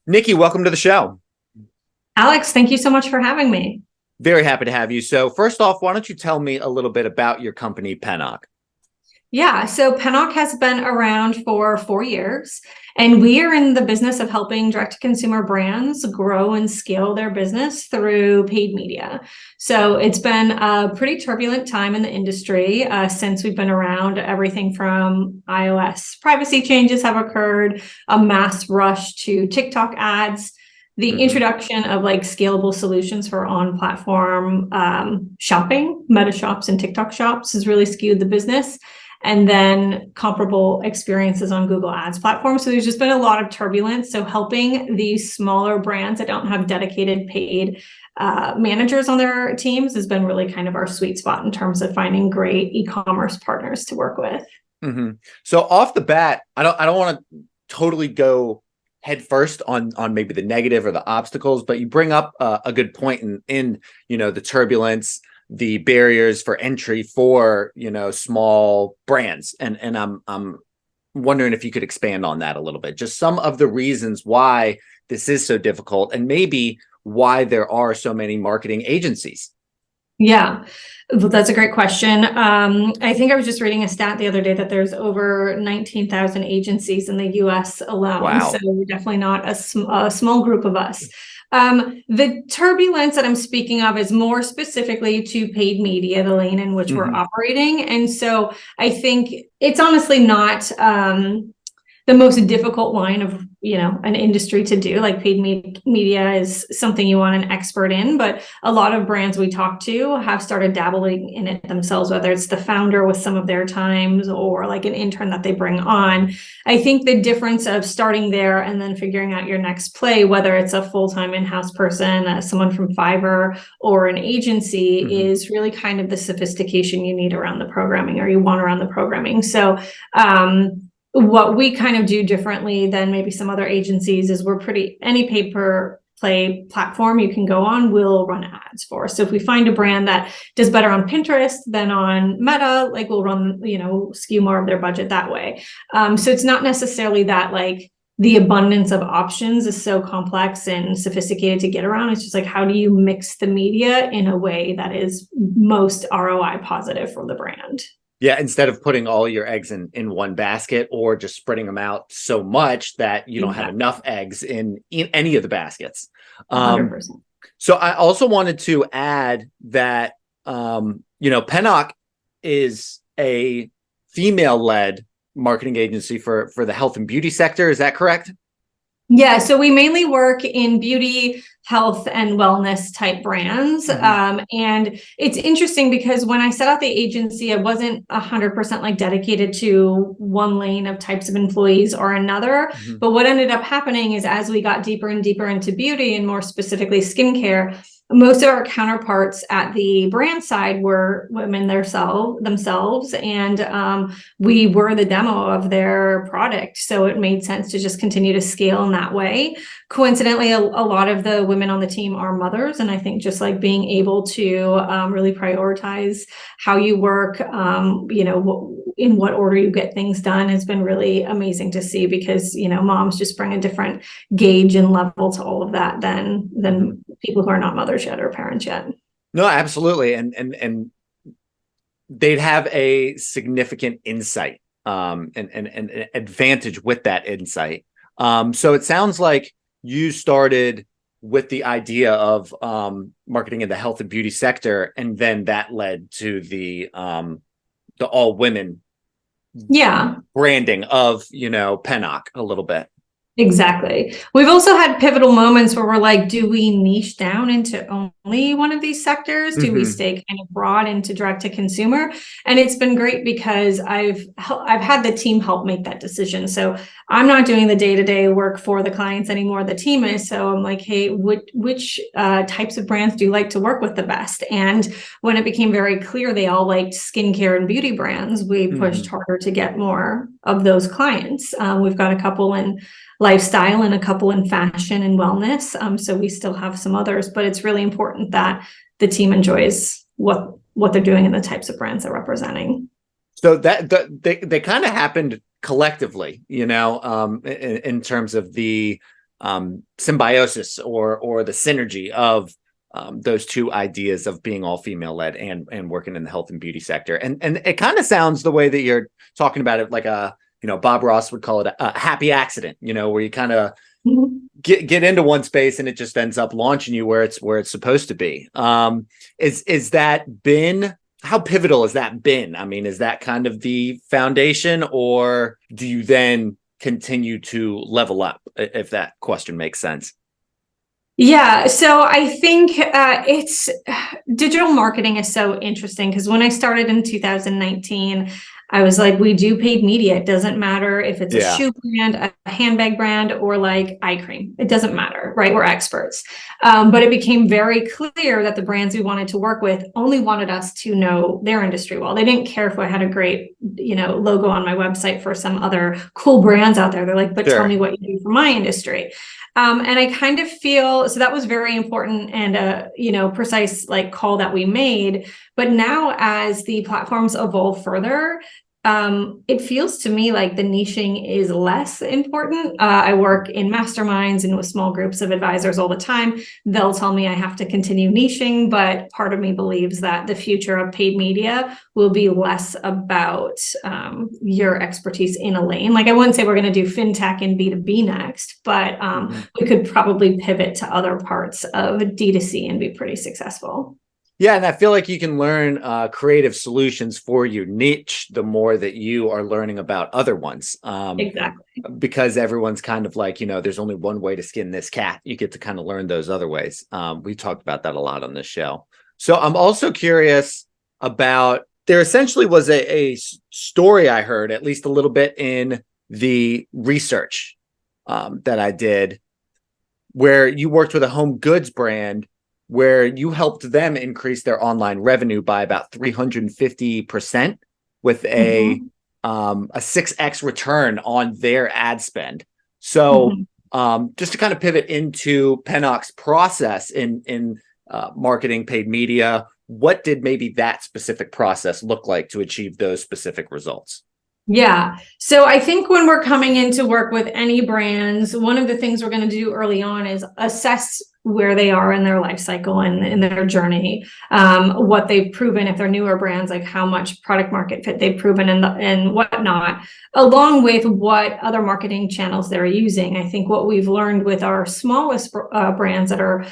Nikki, welcome to the show. Alex, thank you so much for having me. Very happy to have you. So first off, why don't you tell me a little bit about your company, Pennock? Yeah, so Pennock has been around for 4 years, and we are in the business of helping direct-to-consumer brands grow and scale their business through paid media. So it's been a pretty turbulent time in the industry since we've been around. Everything from iOS privacy changes have occurred, a mass rush to TikTok ads, the introduction of like scalable solutions for on-platform shopping, Meta shops and TikTok shops has really skewed the business. And then comparable experiences on Google Ads platforms. So there's just been a lot of turbulence. So helping these smaller brands that don't have dedicated paid managers on their teams has been really kind of our sweet spot in terms of finding great e-commerce partners to work with. So off the bat, I don't want to totally go head first on maybe the negative or the obstacles, but you bring up a good point in the turbulence, the barriers for entry for small brands, and I'm wondering if you could expand on that a little bit, just some of the reasons why this is so difficult and maybe why there are so many marketing agencies. Yeah, that's a great question. I think I was just reading a stat the other day that there's over 19,000 agencies in the US alone. Wow. So we're definitely not a small group of us. The turbulence that I'm speaking of is more specifically to paid media, the lane in which we're operating. And so I think it's honestly not the most difficult line of an industry to do. Like paid media is something you want an expert in, but a lot of brands we talk to have started dabbling in it themselves, whether it's the founder with some of their times or like an intern that they bring on. I think the difference of starting there and then figuring out your next play, whether it's a full-time in-house person, someone from Fiverr or an agency, is really kind of the sophistication you need around the programming, or you want around the programming. So what we kind of do differently than maybe some other agencies is any pay per play platform you can go on, we'll run ads for. So if we find a brand that does better on Pinterest than on Meta, like we'll run, skew more of their budget that way. So it's not necessarily that like the abundance of options is so complex and sophisticated to get around. It's just like, how do you mix the media in a way that is most ROI positive for the brand? Yeah, instead of putting all your eggs in one basket, or just spreading them out so much that you don't have enough eggs in any of the baskets. 100%. So I also wanted to add that, Pennock is a female-led marketing agency for the health and beauty sector. Is that correct? Yeah, so we mainly work in beauty, health, and wellness type brands. And it's interesting because when I set out the agency, I wasn't 100% like dedicated to one lane of types of employees or another. But what ended up happening is as we got deeper and deeper into beauty, and more specifically skincare, most of our counterparts at the brand side were women themselves, and we were the demo of their product. So it made sense to just continue to scale in that way. Coincidentally, a lot of the women on the team are mothers, and I think just like being able to really prioritize how you work, in what order you get things done has been really amazing to see, because moms just bring a different gauge and level to all of that than people who are not mothers yet or parents yet. No, absolutely. And they'd have a significant insight and an advantage with that insight. So it sounds like you started with the idea of marketing in the health and beauty sector, and then that led to the all women branding of Pennock a little bit. Exactly. We've also had pivotal moments where we're like, do we niche down into only one of these sectors? Do we stay kind of broad into direct to consumer? And it's been great because I've had the team help make that decision. So I'm not doing the day-to-day work for the clients anymore. The team is. So I'm like, hey, which types of brands do you like to work with the best? And when it became very clear they all liked skincare and beauty brands, we pushed harder to get more of those clients. We've got a couple in lifestyle and a couple in fashion and wellness. So we still have some others, but it's really important that the team enjoys what they're doing and the types of brands they're representing. So that they kind of happened collectively, in terms of the symbiosis or the synergy of those two ideas of being all female led and working in the health and beauty sector. And it kind of sounds the way that you're talking about it, like Bob Ross would call it a happy accident, where you kind of get into one space and it just ends up launching you where it's supposed to be. Is that been, how pivotal has that been? I mean, is that kind of the foundation, or do you then continue to level up, if that question makes sense? Yeah, so I think it's digital marketing is so interesting, because when I started in 2019, I was like, we do paid media. It doesn't matter if it's a shoe brand, a handbag brand, or like eye cream. It doesn't matter, right? We're experts. But it became very clear that the brands we wanted to work with only wanted us to know their industry well. They didn't care if I had a great, logo on my website for some other cool brands out there. They're like, but tell me what you do for my industry. And I kind of feel, so that was very important and precise like call that we made. But now as the platforms evolve further, it feels to me like the niching is less important. I work in masterminds and with small groups of advisors all the time. They'll tell me I have to continue niching, but part of me believes that the future of paid media will be less about your expertise in a lane. Like, I wouldn't say we're going to do fintech and B2B next, but we could probably pivot to other parts of D2C and be pretty successful. Yeah, and I feel like you can learn creative solutions for your niche the more that you are learning about other ones. Exactly. Because everyone's kind of like, there's only one way to skin this cat. You get to kind of learn those other ways. We talked about that a lot on this show. So I'm also curious about, there essentially was a story I heard, at least a little bit in the research that I did, where you worked with a home goods brand where you helped them increase their online revenue by about 350% with a 6x return on their ad spend. So just to kind of pivot into Pennock's process in marketing paid media, what did maybe that specific process look like to achieve those specific results? Yeah. So I think when we're coming in to work with any brands, one of the things we're going to do early on is assess where they are in their life cycle and in their journey, what they've proven, if they're newer brands, like how much product market fit they've proven and whatnot, along with what other marketing channels they're using. I think what we've learned with our smallest brands that are,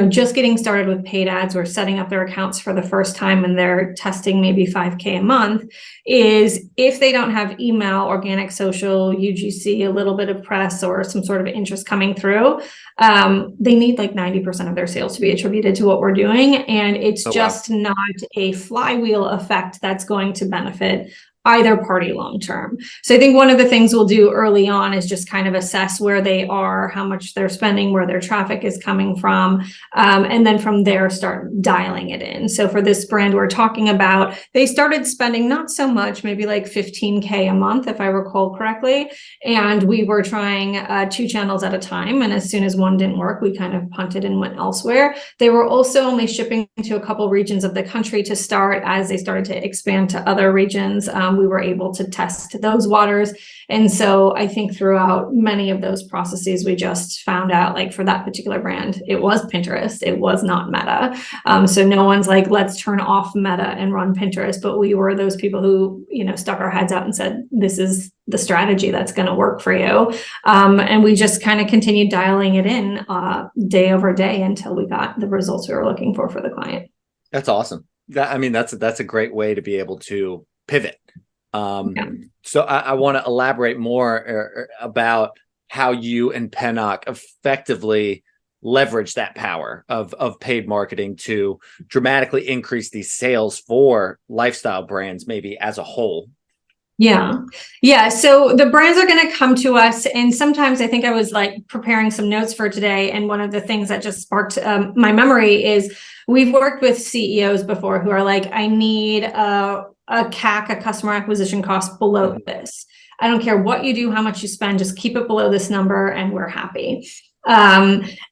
just getting started with paid ads or setting up their accounts for the first time and they're testing maybe 5K a month, is if they don't have email, organic social, UGC, a little bit of press or some sort of interest coming through, they need like 90% of their sales to be attributed to what we're doing. And it's not a flywheel effect that's going to benefit either party long term. So I think one of the things we'll do early on is just kind of assess where they are, how much they're spending, where their traffic is coming from, and then from there start dialing it in. So for this brand we're talking about, they started spending not so much, maybe like 15K a month, if I recall correctly. And we were trying 2 channels at a time. And as soon as one didn't work, we kind of punted and went elsewhere. They were also only shipping to a couple regions of the country to start. As they started to expand to other regions, we were able to test those waters. And so I think throughout many of those processes, we just found out, like for that particular brand, it was Pinterest, it was not Meta. So no one's like, let's turn off Meta and run Pinterest. But we were those people who, stuck our heads out and said, this is the strategy that's going to work for you. And we just kind of continued dialing it in day over day until we got the results we were looking for the client. That's awesome. That's a great way to be able to pivot. So I want to elaborate more about how you and Pennock effectively leverage that power of paid marketing to dramatically increase these sales for lifestyle brands, maybe as a whole. Yeah. So the brands are going to come to us. And sometimes I think I was like preparing some notes for today. And one of the things that just sparked my memory is we've worked with CEOs before who are like, I need a CAC, a customer acquisition cost below this. I don't care what you do, how much you spend, just keep it below this number and we're happy.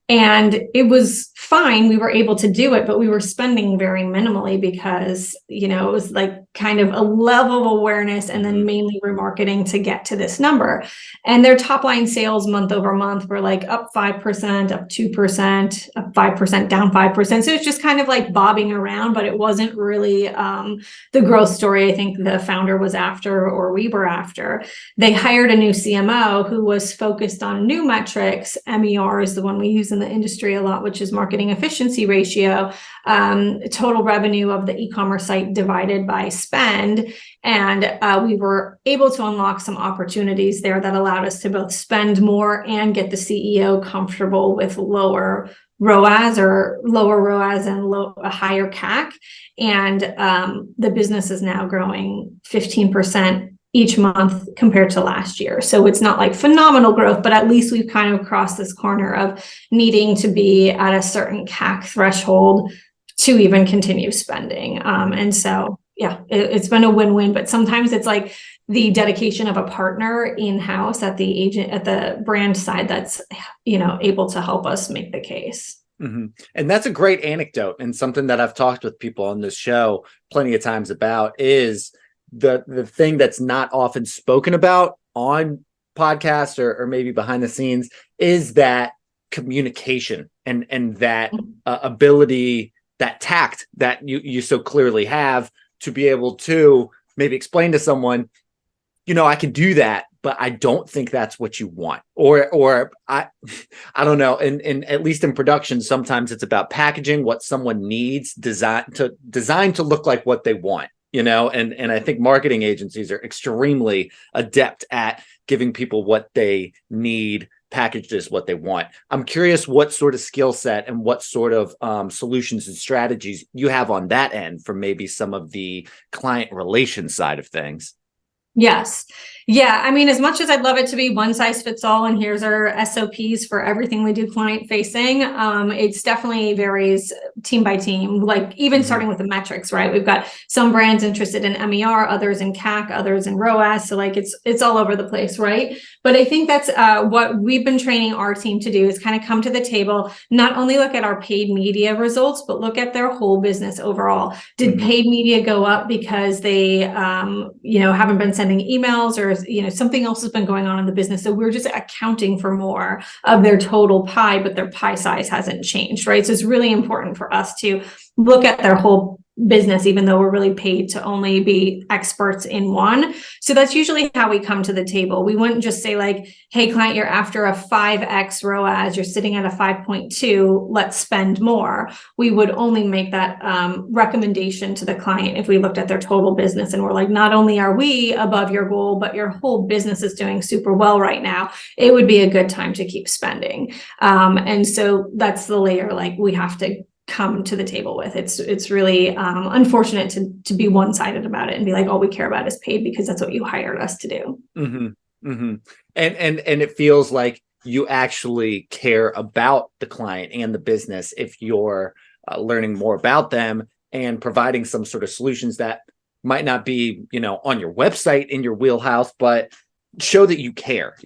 And it was fine. We were able to do it, but we were spending very minimally because, it was like kind of a level of awareness and then mainly remarketing to get to this number. And their top line sales month over month were like up 5%, up 2%, up 5%, down 5%. So it's just kind of like bobbing around, but it wasn't really the growth story I think the founder was after or we were after. They hired a new CMO who was focused on new metrics. MER is the one we use in the industry a lot, which is marketing efficiency ratio, total revenue of the e-commerce site divided by spend. And we were able to unlock some opportunities there that allowed us to both spend more and get the CEO comfortable with lower ROAS and a higher CAC. And the business is now growing 15% each month compared to last year. So it's not like phenomenal growth, but at least we've kind of crossed this corner of needing to be at a certain CAC threshold to even continue spending. And so, yeah, it's been a win-win, but sometimes it's like the dedication of a partner in-house at the brand side that's, able to help us make the case. Mm-hmm. And that's a great anecdote, and something that I've talked with people on this show plenty of times about is the thing that's not often spoken about on podcasts or maybe behind the scenes is that communication and that ability, that tact that you so clearly have to be able to maybe explain to someone, I can do that, but I don't think that's what you want. Or I don't know. And at least in production, sometimes it's about packaging what someone needs, designed to look like what they want. And I think marketing agencies are extremely adept at giving people what they need, packaged as what they want. I'm curious what sort of skill set and what sort of solutions and strategies you have on that end for maybe some of the client relations side of things. Yes. Yeah. I mean, as much as I'd love it to be one size fits all, and here's our SOPs for everything we do client facing, it's definitely varies team by team, like even starting with the metrics, right? We've got some brands interested in MER, others in CAC, others in ROAS. So like it's all over the place, right? But I think that's what we've been training our team to do is kind of come to the table, not only look at our paid media results, but look at their whole business overall. Did paid media go up because they, haven't been sending emails, or something else has been going on in the business? So we're just accounting for more of their total pie, but their pie size hasn't changed, right? So it's really important for us to look at their whole business, even though we're really paid to only be experts in one. So that's usually how we come to the table. We wouldn't just say like, hey, client, you're after a 5x ROAS, you're sitting at a 5.2, let's spend more. We would only make that recommendation to the client if we looked at their total business and we're like, not only are we above your goal, but your whole business is doing super well right now. It would be a good time to keep spending. And so that's the layer like we have to come to the table with. It's really unfortunate to be one-sided about it and be like, all we care about is paid because that's what you hired us to do. And it feels like you actually care about the client and the business if you're learning more about them and providing some sort of solutions that might not be, on your website in your wheelhouse, but show that you care.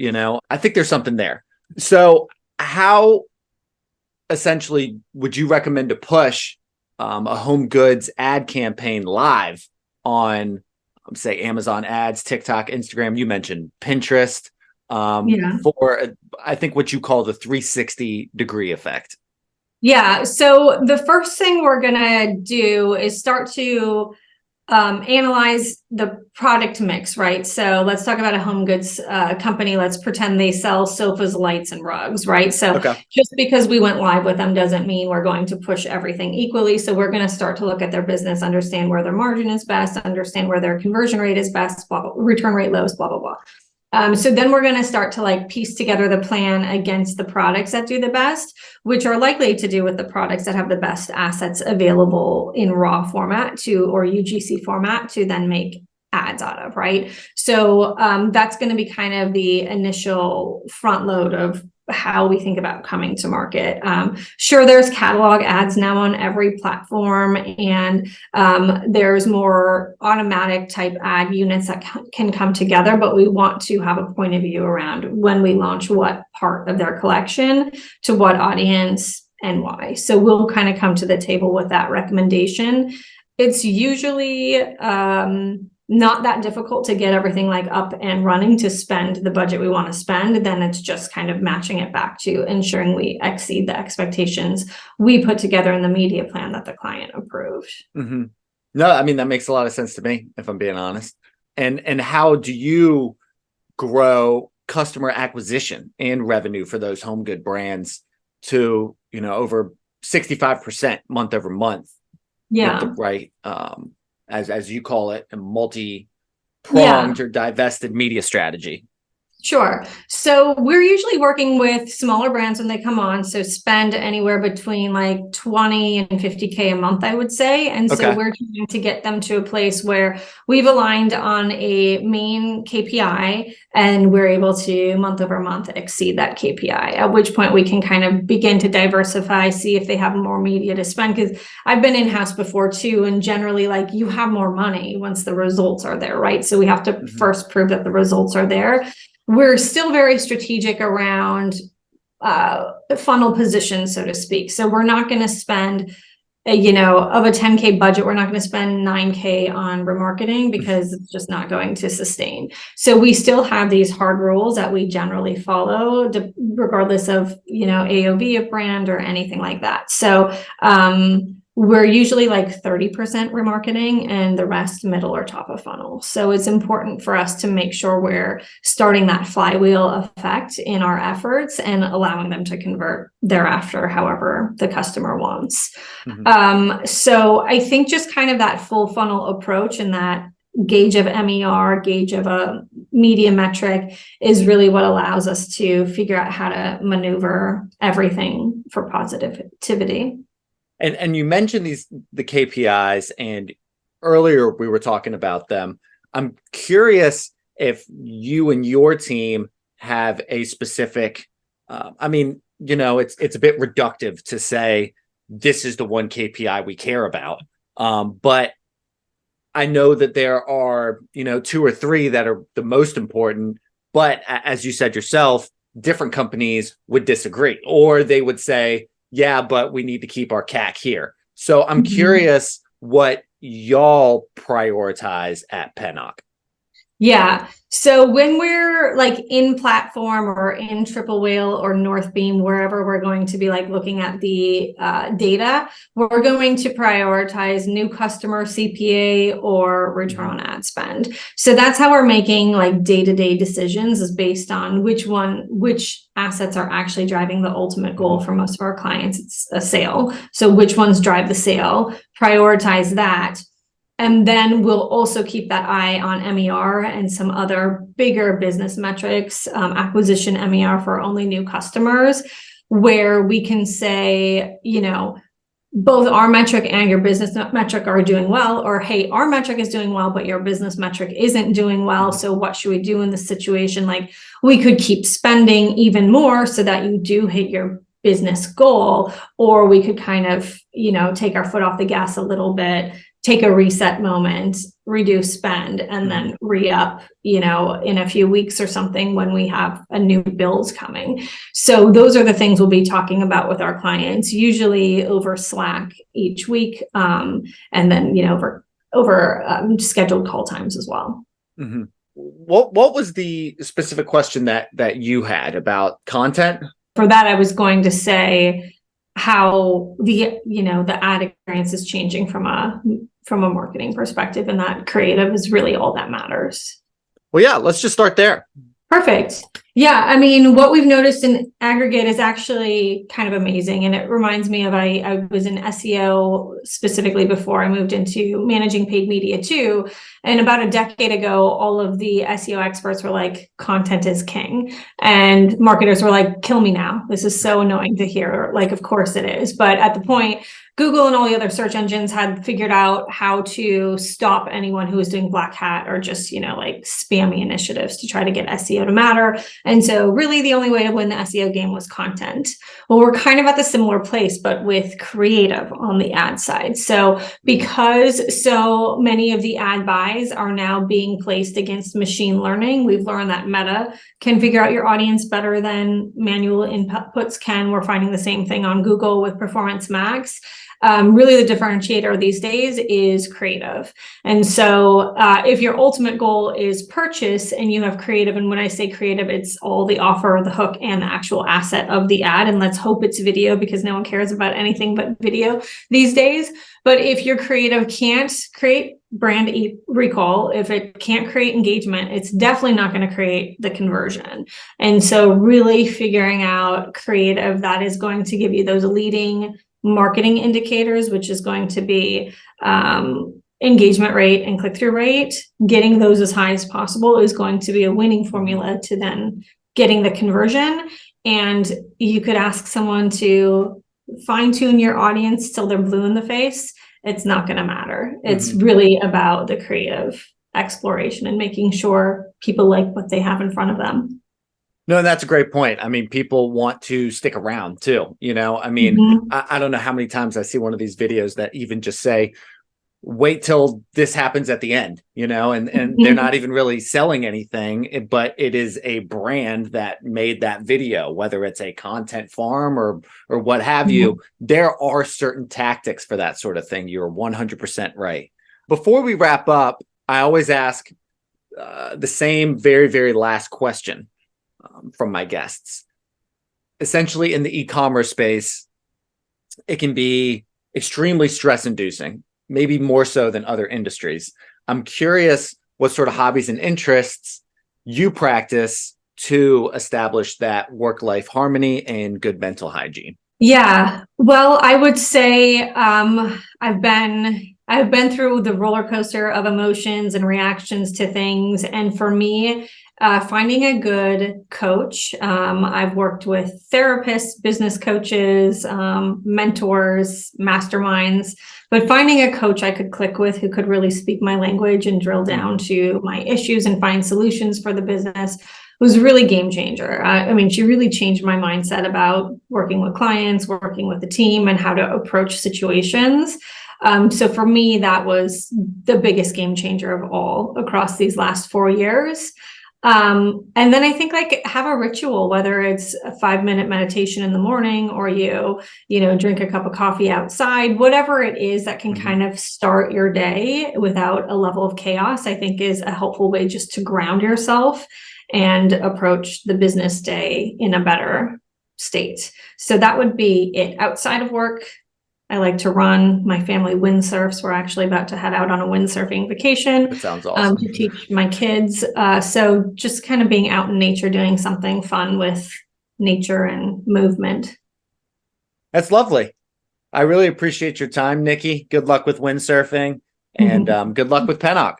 I think there's something there. So how essentially would you recommend to push a home goods ad campaign live on, say, Amazon ads, TikTok, Instagram? You mentioned Pinterest for, I think, what you call the 360-degree effect. Yeah. So the first thing we're going to do is start to analyze the product mix, right? So let's talk about a home goods company. Let's pretend they sell sofas, lights, and rugs, right? So just because we went live with them doesn't mean we're going to push everything equally. So we're going to start to look at their business, understand where their margin is best, understand where their conversion rate is best, blah, blah, return rate low, blah, blah, blah. So then we're going to start to like piece together the plan against the products that do the best, which are likely to do with the products that have the best assets available in raw format or UGC format to then make ads out of, right? So that's going to be kind of the initial front load of how we think about coming to market. Sure, there's catalog ads now on every platform, and there's more automatic type ad units that can come together, but we want to have a point of view around when we launch what part of their collection to what audience and why. So we'll kind of come to the table with that recommendation. It's usually not that difficult to get everything like up and running to spend the budget we want to spend. Then it's just kind of matching it back to ensuring we exceed the expectations we put together in the media plan that the client approved. Mm-hmm. No, I mean, that makes a lot of sense to me, if I'm being honest. And how do you grow customer acquisition and revenue for those home good brands to, over 65% month over month? Yeah. With the right, as you call it, a multi-pronged or divested media strategy. Sure. So we're usually working with smaller brands when they come on. So spend anywhere between like 20 and 50K a month, I would say. And so we're trying to get them to a place where we've aligned on a main KPI and we're able to month over month exceed that KPI, at which point we can kind of begin to diversify, see if they have more media to spend. Because I've been in-house before too. And generally, like, you have more money once the results are there, right? So we have to first prove that the results are there. We're still very strategic around funnel position, so to speak. So we're not going to spend, of a 10K budget, we're not going to spend 9K on remarketing because it's just not going to sustain. So we still have these hard rules that we generally follow, regardless of, AOV of brand or anything like that. So we're usually like 30% remarketing and the rest middle or top of funnel. So it's important for us to make sure we're starting that flywheel effect in our efforts and allowing them to convert thereafter, however the customer wants. So I think just kind of that full funnel approach and that gauge of MER, gauge of a media metric is really what allows us to figure out how to maneuver everything for positivity. And you mentioned the KPIs, and earlier we were talking about them. I'm curious if you and your team have a specific, it's a bit reductive to say this is the one KPI we care about. But I know that there are, 2 or 3 that are the most important, but as you said yourself, different companies would disagree, or they would say, yeah, but we need to keep our CAC here. So I'm curious what y'all prioritize at Pennock. Yeah. So when we're like in platform or in Triple Whale or North Beam, wherever we're going to be like looking at the data, we're going to prioritize new customer CPA or return on ad spend. So that's how we're making like day-to-day decisions, is based on which assets are actually driving the ultimate goal for most of our clients. It's a sale. So which ones drive the sale, prioritize that. And then we'll also keep that eye on MER and some other bigger business metrics, acquisition MER for only new customers, where we can say, both our metric and your business metric are doing well, or, hey, our metric is doing well, but your business metric isn't doing well. So what should we do in this situation? Like, we could keep spending even more so that you do hit your business goal, or we could kind of, take our foot off the gas a little bit, take a reset moment, reduce spend, and then re-up, in a few weeks or something when we have a new build coming. So those are the things we'll be talking about with our clients, usually over Slack each week, and then, over scheduled call times as well. What was the specific question that you had about content? For that, I was going to say how the ad experience is changing from a marketing perspective, and that creative is really all that matters. Well, yeah, let's just start there. Perfect. Yeah, I mean, what we've noticed in aggregate is actually kind of amazing. And it reminds me of, I was in SEO specifically before I moved into managing paid media too. And about a decade ago, all of the SEO experts were like, content is king. And marketers were like, kill me now. This is so annoying to hear. Like, of course it is. But at the point, Google and all the other search engines had figured out how to stop anyone who was doing black hat or just, like spammy initiatives to try to get SEO to matter. And so really the only way to win the SEO game was content. Well, we're kind of at the similar place, but with creative on the ad side. So because so many of the ad buys are now being placed against machine learning, we've learned that Meta can figure out your audience better than manual inputs can. We're finding the same thing on Google with Performance Max. Really the differentiator these days is creative. And so if your ultimate goal is purchase and you have creative, and when I say creative, it's all the offer, the hook, and the actual asset of the ad. And let's hope it's video, because no one cares about anything but video these days. But if your creative can't create brand recall, if it can't create engagement, it's definitely not going to create the conversion. And so really figuring out creative that is going to give you those leading marketing indicators, which is going to be engagement rate and click-through rate, getting those as high as possible is going to be a winning formula to then getting the conversion. And you could ask someone to fine-tune your audience till they're blue in the face. It's not going to matter. It's really about the creative exploration and making sure people like what they have in front of them. No, that's a great point. I mean, people want to stick around too. I don't know how many times I see one of these videos that even just say, wait till this happens at the end, and they're not even really selling anything, but it is a brand that made that video, whether it's a content farm or what have you. There are certain tactics for that sort of thing. You're 100% right. Before we wrap up, I always ask the same very, very last question from my guests. Essentially, in the e-commerce space, it can be extremely stress-inducing, maybe more so than other industries. I'm curious what sort of hobbies and interests you practice to establish that work-life harmony and good mental hygiene. Yeah, well, I would say I've been through the roller coaster of emotions and reactions to things, and for me, finding a good coach. I've worked with therapists, business coaches, mentors, masterminds, but finding a coach I could click with who could really speak my language and drill down to my issues and find solutions for the business was a really game changer. I mean, she really changed my mindset about working with clients, working with the team, and how to approach situations. So for me, that was the biggest game changer of all across these last 4 years. And then I think have a ritual, whether it's a 5-minute meditation in the morning or you drink a cup of coffee outside, whatever it is that can kind of start your day without a level of chaos, I think is a helpful way just to ground yourself and approach the business day in a better state. So that would be it. Outside of work, I like to run. My family windsurfs. We're actually about to head out on a windsurfing vacation. That sounds awesome. To teach my kids. So just kind of being out in nature, doing something fun with nature and movement. That's lovely. I really appreciate your time, Nikki. Good luck with windsurfing, and good luck with Pennock.